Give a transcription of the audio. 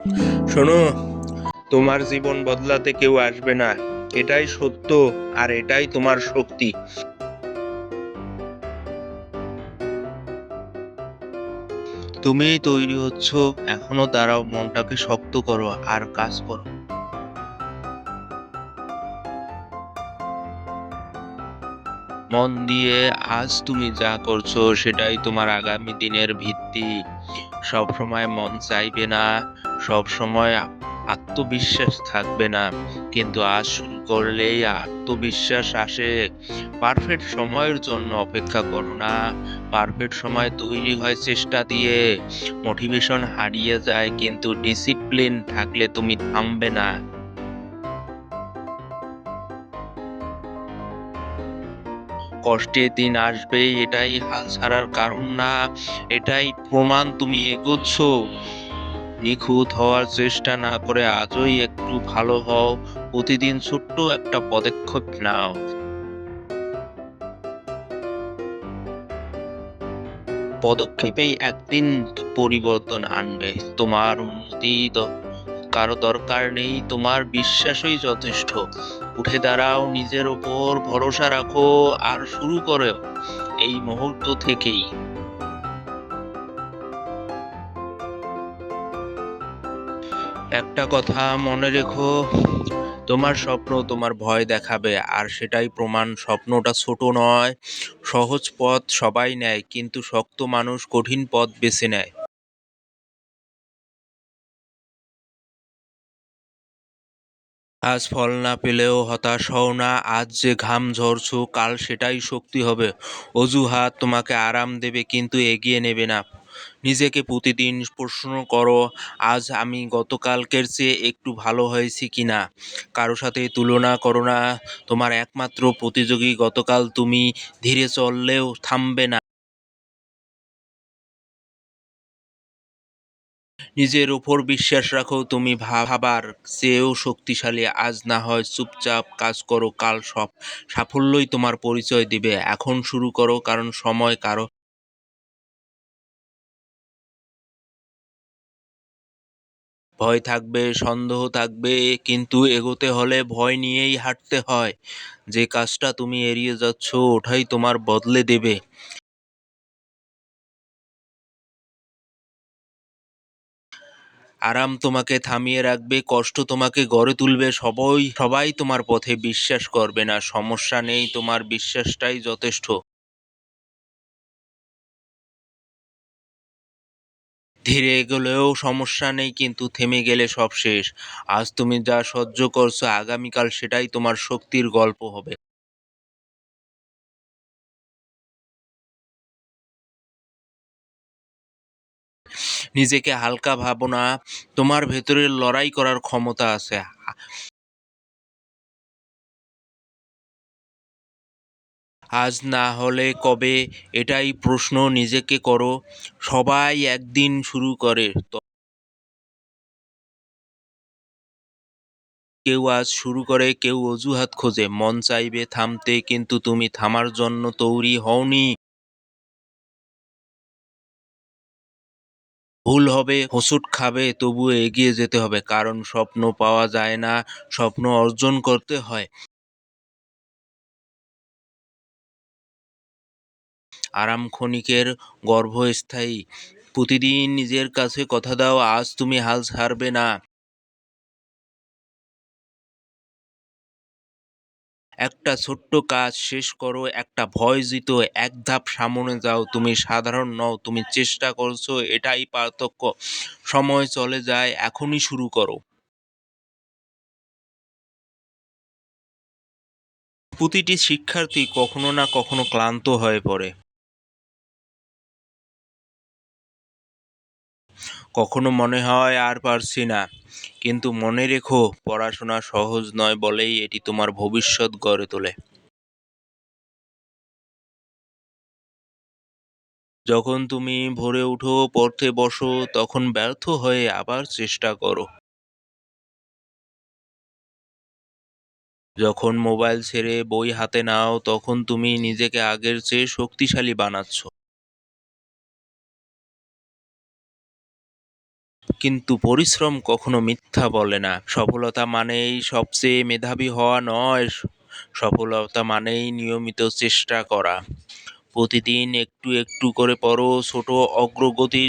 শোনো, তোমার জীবন বদলাতে কেউ আসবে না, এটাই সত্য। আর এটাই তোমার শক্তি। তুমি তৈরি হচ্ছ, এখনো দাঁড়াও, মনটাকে শক্ত করো আর কাজ করো। মন দিয়ে আজ তুমি যা করছো সেটাই তোমার আগামী দিনের ভিত্তি। সব সময় মন চাইবে না, সব সময় আত্মবিশ্বাস থাকবে না, কিন্তু আজ শুরু করলেই আত্মবিশ্বাস আসে। পারফেক্ট সময়ের জন্য অপেক্ষা করো না, পারফেক্ট সময় তৈরি হয় চেষ্টা দিয়ে। মোটিভেশন হারিয়ে যায়, কিন্তু ডিসিপ্লিন থাকলে তুমি থামবে না। কষ্টের দিন আসবে, এটাই হাল ছাড়ার কারণ না, এটাই প্রমাণ তুমি এগোচ্ছ। নিখুঁত হওয়ার চেষ্টা না করে আজই একটু ভালো হও। প্রতিদিন ছোট্ট একটা পদক্ষেপ নাও। পদক্ষেপেই একদিন পরিবর্তন আনবে। তোমার উন্নতি কারো দরকার নেই, তোমার বিশ্বাসই যথেষ্ট। উঠে দাঁড়াও, নিজের ওপর ভরসা রাখো, আর শুরু করো এই মুহূর্ত থেকেই। একটা কথা মনে রেখো, তোমার স্বপ্ন তোমার ভয় দেখাবে, আর সেটাই প্রমাণ স্বপ্নটা ছোট নয়। সহজ পথ সবাই নেয়, কিন্তু শক্ত মানুষ কঠিন পথ বেছে নেয়। আজ ফল না পেলেও হতাশ হও না, আজ যে ঘাম ঝরছো কাল সেটাই শক্তি হবে। অজুহাত তোমাকে আরাম দেবে কিন্তু এগিয়ে নেবে না। নিজেকে প্রতিদিন প্রশ্ন করো, আজ আমি গতকালকের চেয়ে একটু ভালো হয়েছি কিনা। কারো সাথে তুলনা করো না, তোমার একমাত্র প্রতিযোগী গতকাল তুমি। ধীরে চললেও থামবে না। নিজের উপর বিশ্বাস রাখো, তুমি ভাবার চেয়েও শক্তিশালী। আজ না হয় চুপচাপ কাজ করো, কাল সব সাফল্যই তোমার পরিচয় দিবে। এখন শুরু করো, কারণ সময় কারো। ভয় থাকবে, সন্দেহ থাকবে, কিন্তু এগোতে হলে ভয় নিয়েই হাঁটতে হয়। যে কাজটা তুমি এড়িয়ে যাচ্ছ ওটাই তোমার বদলে দেবে। আরাম তোমাকে থামিয়ে রাখবে, কষ্ট তোমাকে গড়ে তুলবে। সবাই সবাই তোমার পথে বিশ্বাস করবে না, সমস্যা নেই, তোমার বিশ্বাসটাই যথেষ্ট। ধীরে এগোলেও সমস্যা নেই, কিন্তু থেমে গেলে সব শেষ। আজ তুমি যা সহ্য করছো, আগামীকাল সেটাই তোমার শক্তির গল্প হবে। নিজেকে হালকা ভাবো না, তোমার ভেতরে লড়াই করার ক্ষমতা আছে। আজ না হলে কবে, এটাই প্রশ্ন নিজেকে করো। সবাই একদিন শুরু করে, কেউ আজ শুরু করে, কেউ অজুহাত খোঁজে। মন চাইবে থামতে, কিন্তু তুমি থামার জন্য তৈরি হওনি। ভুল হবে, হোঁচট খাবে, তবুও এগিয়ে যেতে হবে, কারণ স্বপ্ন পাওয়া যায় না, স্বপ্ন অর্জন করতে হয়। আরাম ক্ষণিকের, গর্ভ স্থায়ী। প্রতিদিন নিজের কাছে কথা দাও, আজ তুমি হাল ছাড়বে না। একটা ছোট্ট কাজ শেষ করো, একটা ভয় জিতো, এক ধাপ সামনে যাও। তুমি সাধারণ নও, তুমি চেষ্টা করছো, এটাই পার্থক্য। সময় চলে যায়, এখনই শুরু করো। প্রতিটি শিক্ষার্থী কখনো না কখনো ক্লান্ত হয়ে পড়ে। কখনো মনে হয় আর পারছি না, কিন্তু মনে রেখো, পড়াশোনা সহজ নয় বলেই এটি তোমার ভবিষ্যৎ গড়ে তোলে। যখন তুমি ভোরে উঠো, পড়তে বসো, তখন ব্যর্থ হয়ে আবার চেষ্টা করো। যখন মোবাইল ছেড়ে বই হাতে নাও, তখন তুমি নিজেকে আগের চেয়ে শক্তিশালী বানাচ্ছ। কিন্তু পরিশ্রম কখনো মিথ্যা বলে না। সফলতা মানেই সবচেয়ে মেধাবী হওয়া নয়, সফলতা মানেই নিয়মিত চেষ্টা করা। প্রতিদিন একটু একটু করে পড়ো, ছোট অগ্রগতি